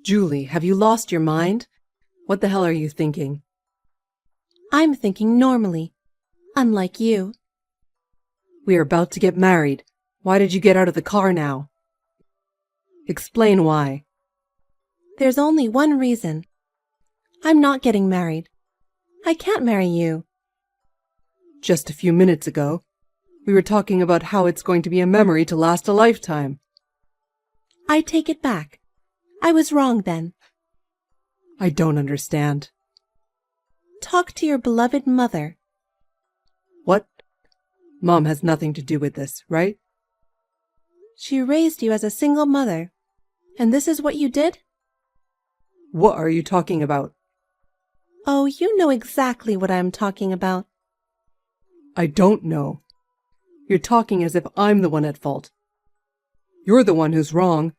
Julie, have you lost your mind? What the hell are you thinking? I'm thinking normally, unlike you. We are about to get married. Why did you get out of the car now? Explain why. There's only one reason. I'm not getting married. I can't marry you. Just a few minutes ago, we were talking about how it's going to be a memory to last a lifetime. I take it back. I was wrong then. I don't understand. Talk to your beloved mother. What? Mom has nothing to do with this, right? She raised you as a single mother, and this is what you did? What are you talking about? Oh, you know exactly what I'm talking about. I don't know. You're talking as if I'm the one at fault. You're the one who's wrong.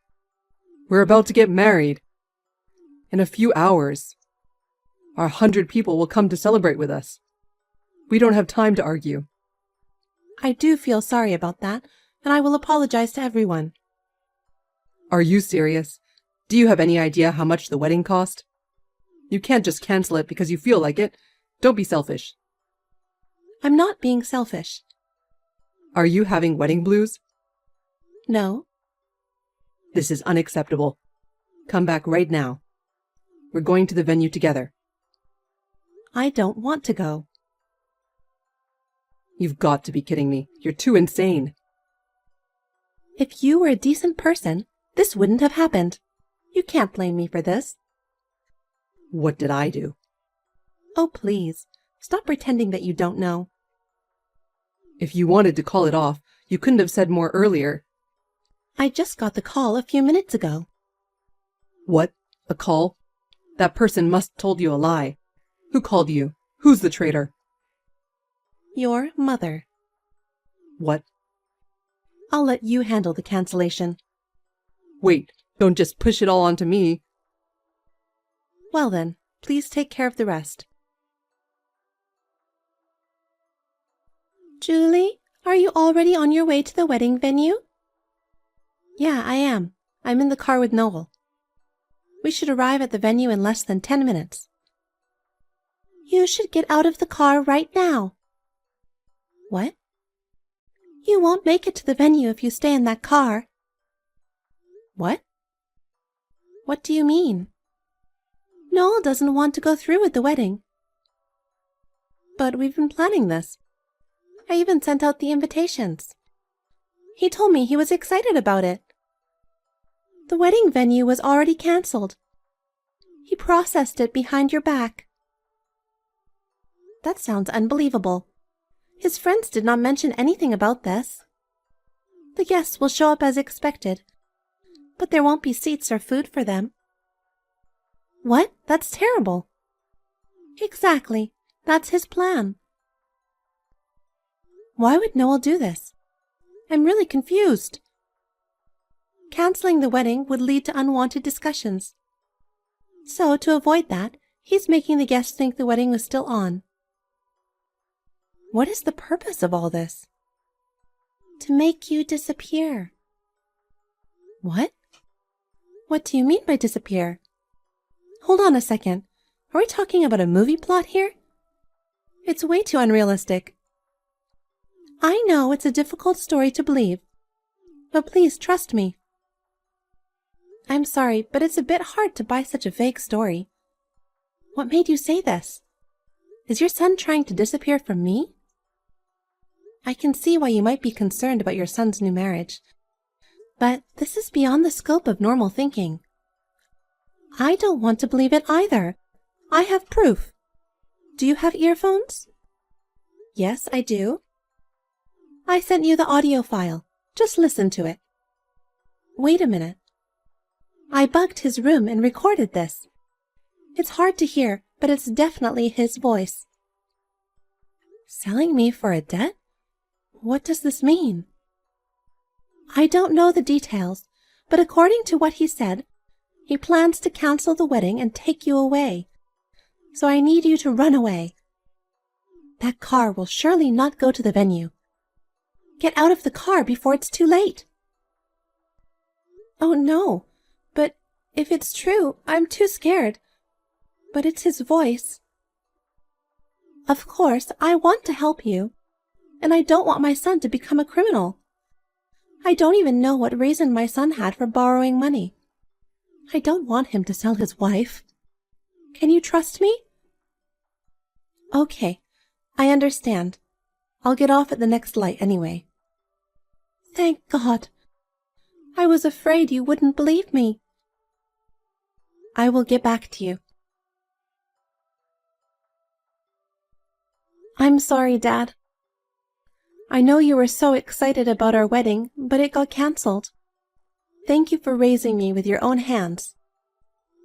We're about to get married. In a few hours. 100 people will come to celebrate with us. We don't have time to argue. I do feel sorry about that, and I will apologize to everyone. Are you serious? Do you have any idea how much the wedding cost? You can't just cancel it because you feel like it. Don't be selfish. I'm not being selfish. Are you having wedding blues? No. This is unacceptable. Come back right now. We're going to the venue together. I don't want to go. You've got to be kidding me. You're too insane. If you were a decent person, this wouldn't have happened. You can't blame me for this. What did I do? Oh, please. Stop pretending that you don't know. If you wanted to call it off, you couldn't have said more earlier. I just got the call a few minutes ago. What? A call? That person must have told you a lie. Who called you? Who's the traitor? Your mother. What? I'll let you handle the cancellation. Wait, don't just push it all onto me. Well then, please take care of the rest. Julie, are you already on your way to the wedding venue? Yeah, I am. I'm in the car with Noel. We should arrive at the venue in less than 10 minutes. You should get out of the car right now. What? You won't make it to the venue if you stay in that car. What? What do you mean? Noel doesn't want to go through with the wedding. But we've been planning this. I even sent out the invitations. He told me he was excited about it. The wedding venue was already cancelled. He processed it behind your back. That sounds unbelievable. His friends did not mention anything about this. The guests will show up as expected, but there won't be seats or food for them. What? That's terrible. Exactly. That's his plan. Why would Noel do this? I'm really confused. Canceling the wedding would lead to unwanted discussions. So, to avoid that, he's making the guests think the wedding was still on. What is the purpose of all this? To make you disappear. What? What do you mean by disappear? Hold on a second. Are we talking about a movie plot here? It's way too unrealistic. I know it's a difficult story to believe, but please trust me. I'm sorry, but it's a bit hard to buy such a vague story. What made you say this? Is your son trying to disappear from me? I can see why you might be concerned about your son's new marriage, but this is beyond the scope of normal thinking. I don't want to believe it either. I have proof. Do you have earphones? Yes, I do. I sent you the audio file. Just listen to it. Wait a minute. I bugged his room and recorded this. It's hard to hear, but it's definitely his voice. Selling me for a debt? What does this mean? I don't know the details, but according to what he said, he plans to cancel the wedding and take you away. So I need you to run away. That car will surely not go to the venue. Get out of the car before it's too late. Oh no, but If it's true, I'm too scared. But it's his voice. Of course, I want to help you, and I don't want my son to become a criminal. I don't even know what reason my son had for borrowing money. I don't want him to sell his wife. Can you trust me? Okay, I understand. I'll get off at the next light anyway. Thank God. I was afraid you wouldn't believe me. I will get back to you. I'm sorry, Dad. I know you were so excited about our wedding, but it got cancelled. Thank you for raising me with your own hands.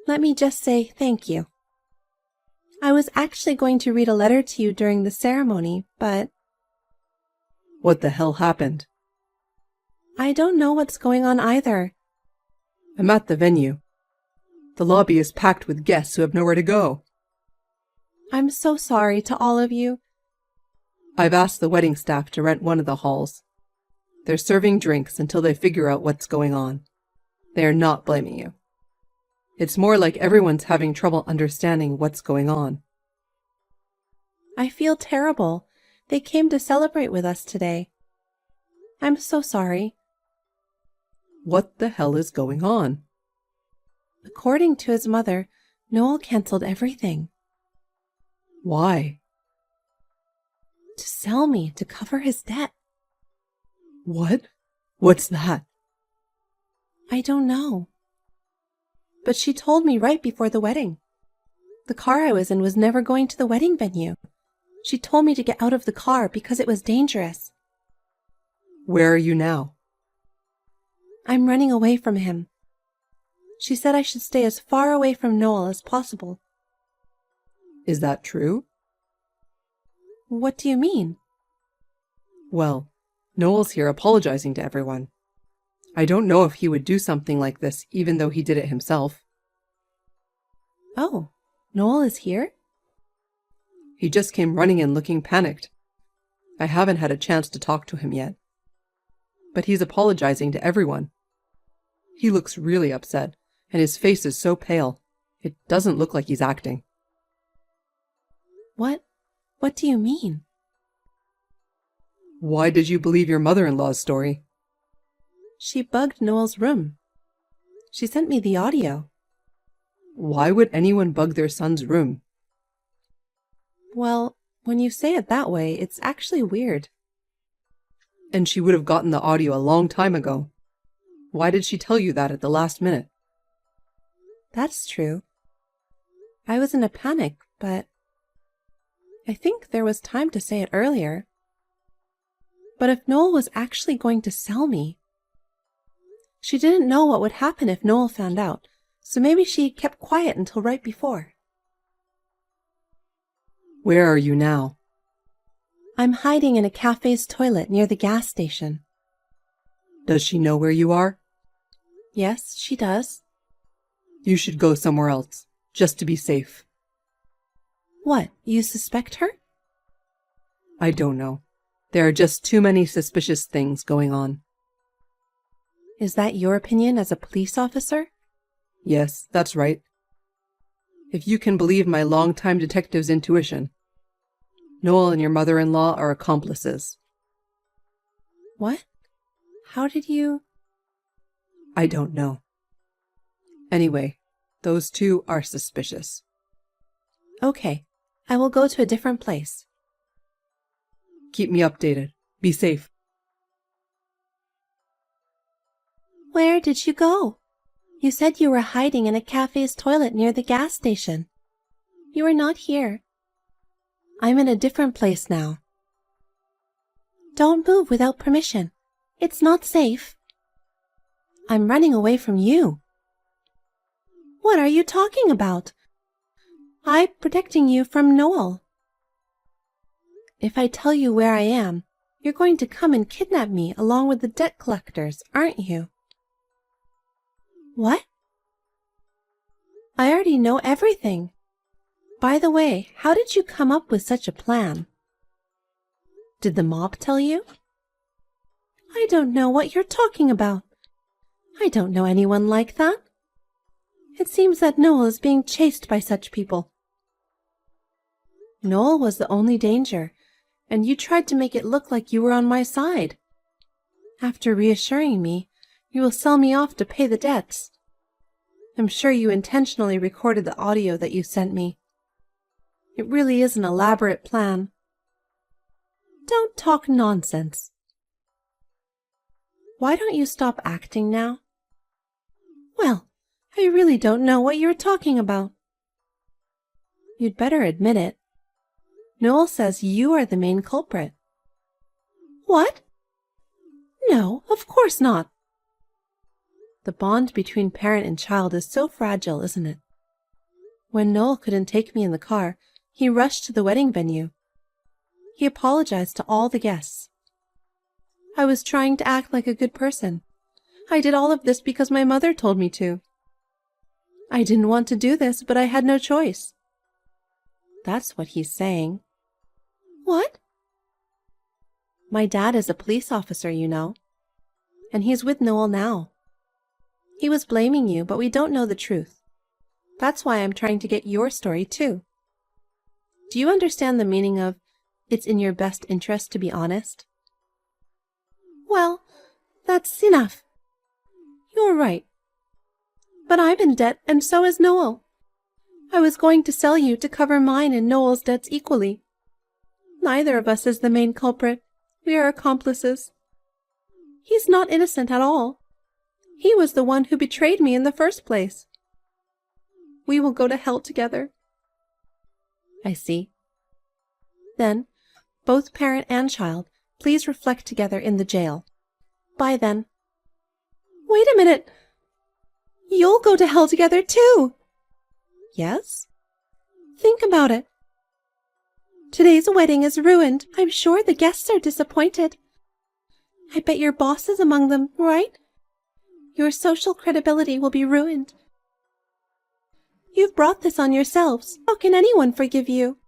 Let me just say thank you. I was actually going to read a letter to you during the ceremony, but... What the hell happened? I don't know what's going on either. I'm at the venue. The lobby is packed with guests who have nowhere to go. I'm so sorry to all of you. I've asked the wedding staff to rent one of the halls. They're serving drinks until they figure out what's going on. They are not blaming you. It's more like everyone's having trouble understanding what's going on. I feel terrible. They came to celebrate with us today. I'm so sorry. What the hell is going on? According to his mother, Noel cancelled everything. Why? To sell me to cover his debt. What? What's that? I don't know. But she told me right before the wedding. The car I was in was never going to the wedding venue. She told me to get out of the car because it was dangerous. Where are you now? I'm running away from him. She said I should stay as far away from Noel as possible. Is that true? What do you mean? Well, Noel's here apologizing to everyone. I don't know if he would do something like this even though he did it himself. Oh, Noel is here? He just came running in looking panicked. I haven't had a chance to talk to him yet. But he's apologizing to everyone. He looks really upset, and his face is so pale. It doesn't look like he's acting. What do you mean? Why did you believe your mother-in-law's story? She bugged Noel's room. She sent me the audio. Why would anyone bug their son's room? Well, when you say it that way, it's actually weird. And she would have gotten the audio a long time ago. Why did she tell you that at the last minute? That's true. I was in a panic, but I think there was time to say it earlier. But if Noel was actually going to sell me... She didn't know what would happen if Noel found out, so maybe she kept quiet until right before. Where are you now? I'm hiding in a cafe's toilet near the gas station. Does she know where you are? Yes, she does. You should go somewhere else, just to be safe. What, you suspect her? I don't know. There are just too many suspicious things going on. Is that your opinion as a police officer? Yes, that's right. If you can believe my longtime detective's intuition, Noel and your mother-in-law are accomplices. What? How did you... I don't know. Anyway, those two are suspicious. Okay, I will go to a different place. Keep me updated. Be safe. Where did you go? You said you were hiding in a cafe's toilet near the gas station. You are not here. I'm in a different place now. Don't move without permission. It's not safe. I'm running away from you. What are you talking about? I'm protecting you from Noel. If I tell you where I am, you're going to come and kidnap me along with the debt collectors, aren't you? What? I already know everything. By the way, how did you come up with such a plan? Did the mob tell you? I don't know what you're talking about. I don't know anyone like that. It seems that Noel is being chased by such people. Noel was the only danger, and you tried to make it look like you were on my side. After reassuring me, you will sell me off to pay the debts. I'm sure you intentionally recorded the audio that you sent me. It really is an elaborate plan. Don't talk nonsense. Why don't you stop acting now? Well, I really don't know what you're talking about. You'd better admit it. Noel says you are the main culprit. What? No, of course not. The bond between parent and child is so fragile, isn't it? When Noel couldn't take me in the car, he rushed to the wedding venue. He apologized to all the guests. I was trying to act like a good person. I did all of this because my mother told me to. I didn't want to do this, but I had no choice. That's what he's saying. What? My dad is a police officer, you know, and he's with Noel now. He was blaming you, but we don't know the truth. That's why I'm trying to get your story, too. Do you understand the meaning of, it's in your best interest to be honest? Well, that's enough. You're right. But I'm in debt, and so is Noel. I was going to sell you to cover mine and Noel's debts equally. Neither of us is the main culprit. We are accomplices. He's not innocent at all. He was the one who betrayed me in the first place. We will go to hell together. I see. Then, both parent and child, please reflect together in the jail. Bye then. Wait a minute. You'll go to hell together too. Yes? Think about it. Today's wedding is ruined. I'm sure the guests are disappointed. I bet your boss is among them, right? Your social credibility will be ruined. You've brought this on yourselves. How can anyone forgive you?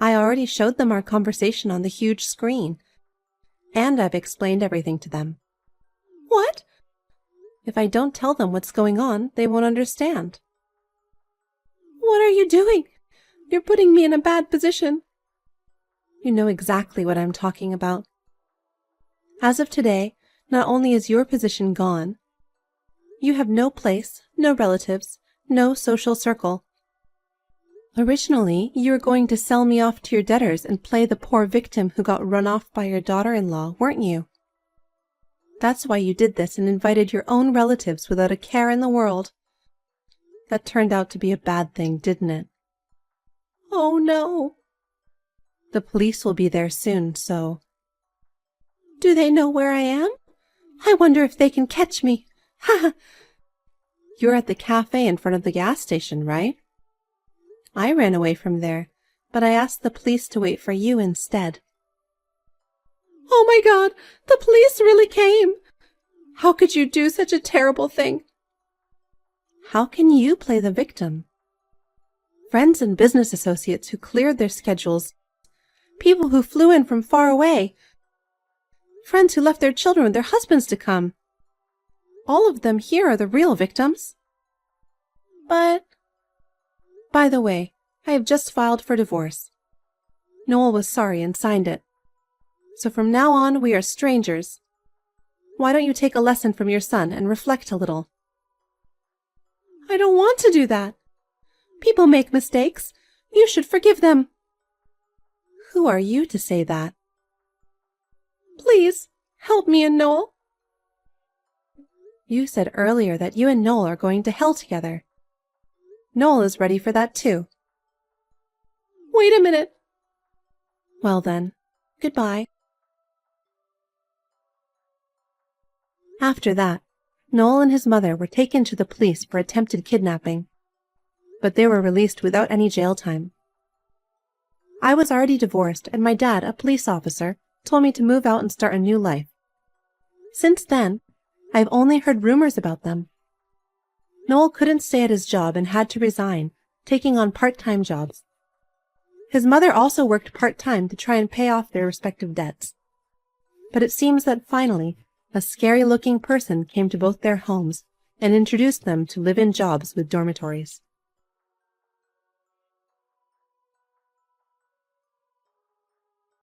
I already showed them our conversation on the huge screen, and I've explained everything to them. What? If I don't tell them what's going on, they won't understand. What are you doing? You're putting me in a bad position. You know exactly what I'm talking about. As of today, not only is your position gone, you have no place, no relatives, no social circle. Originally, you were going to sell me off to your debtors and play the poor victim who got run off by your daughter-in-law, weren't you? That's why you did this and invited your own relatives without a care in the world. That turned out to be a bad thing, didn't it? Oh, no. The police will be there soon, so... Do they know where I am? I wonder if they can catch me. Ha ha! You're at the cafe in front of the gas station, right? I ran away from there, but I asked the police to wait for you instead. Oh my God! The police really came! How could you do such a terrible thing? How can you play the victim? Friends and business associates who cleared their schedules, people who flew in from far away, friends who left their children with their husbands to come. All of them here are the real victims. But... By the way, I have just filed for divorce. Noel was sorry and signed it. So from now on, we are strangers. Why don't you take a lesson from your son and reflect a little? I don't want to do that. People make mistakes. You should forgive them. Who are you to say that? Please, help me and Noel. You said earlier that you and Noel are going to hell together. Noel is ready for that too. Wait a minute. Well then, goodbye. After that, Noel and his mother were taken to the police for attempted kidnapping, but they were released without any jail time. I was already divorced, and my dad, a police officer, told me to move out and start a new life. Since then, I've only heard rumors about them. Noel couldn't stay at his job and had to resign, taking on part-time jobs. His mother also worked part-time to try and pay off their respective debts. But it seems that finally, a scary-looking person came to both their homes and introduced them to live-in jobs with dormitories.